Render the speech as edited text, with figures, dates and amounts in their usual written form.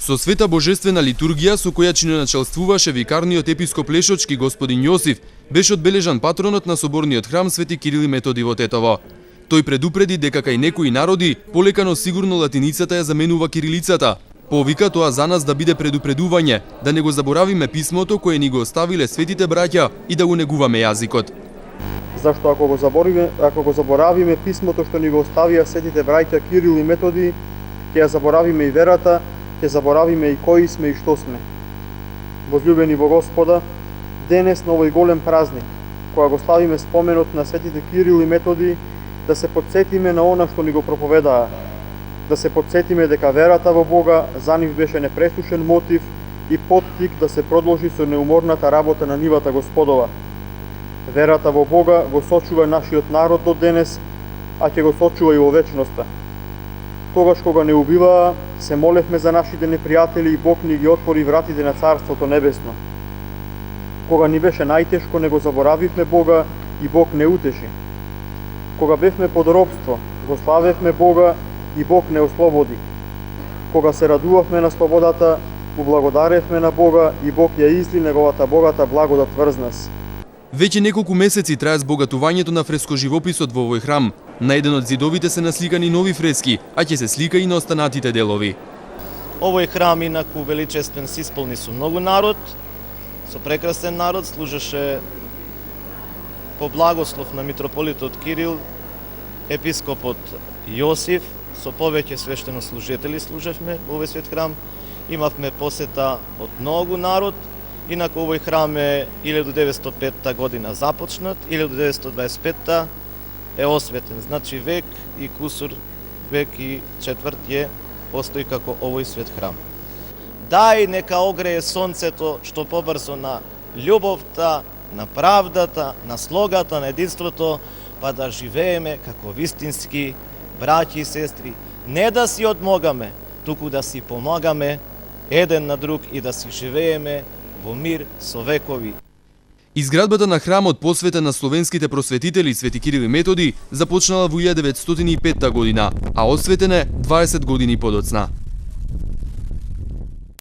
Со света божествена литургија со која чиноначалствуваше викарниот епископ Лешочки господин Јосиф, беше одбележан патронот на соборниот храм Свети Кирил и Методи во Тетово. Тој предупреди дека кај некои народи полека но сигурно латиницата ја заменува кирилицата. Повика тоа за нас да биде предупредување, да не го заборавиме писмото кое ни го оставиле светите браќа и да го негуваме јазикот. Зашто ако го заборавиме писмото што ни го оставија светите браќа Кирил и Методи, ќе ја заборавиме и верата, ќе заборавиме и кои сме и што сме. Возлюбени во Господа, денес на овој голем празник, кога го славиме споменот на светите Кирил и Методи, да се потсетиме на она што ни го проповедаа, да се потсетиме дека верата во Бога за нив беше непресушен мотив и поттик да се продолжи со неуморната работа на нивата Господова. Верата во Бога го сочува нашиот народ до денес, а ќе го сочува и во вечноста. Тогаш кога не убиваа, се молевме за нашите непријатели и Бог ни ги отвори вратите на Царството Небесно. Кога ни беше најтешко, не го заборавивме Бога и Бог не утеши. Кога бевме под робство, го славевме Бога и Бог не ослободи. Кога се радувавме на слободата, ублагодаревме на Бога и Бог ја изли неговата богата благодат врз нас. Веќе неколку месеци трае збогатувањето на фрескоживописот во овој храм. На еден од зидовите се насликани нови фрески, а ќе се слика и на останатите делови. Овој храм инаку величествен се исполни со многу народ, со прекрасен народ, служеше по благослов на митрополитот Кирил, епископот Јосиф, со повеќе свештенослужители служевме во овој свет храм. Имавме посета од многу народ. Инаку овој храм е 1905 година започнат, 1925 е осветен, значи век и кусур, век и четврт е постои како овој свет храм. Дај нека огрее сонцето што побрзо на љубовта, на правдата, на слогата, на единството, па да живееме како вистински браќи и сестри, не да си одмогаме, туку да си помагаме еден на друг и да си живееме во мир со векови. Изградбата на храмот посветен на словенските просветители Свети Кирил и Методи започнала во 1905 година, а осветен е 20 години подоцна.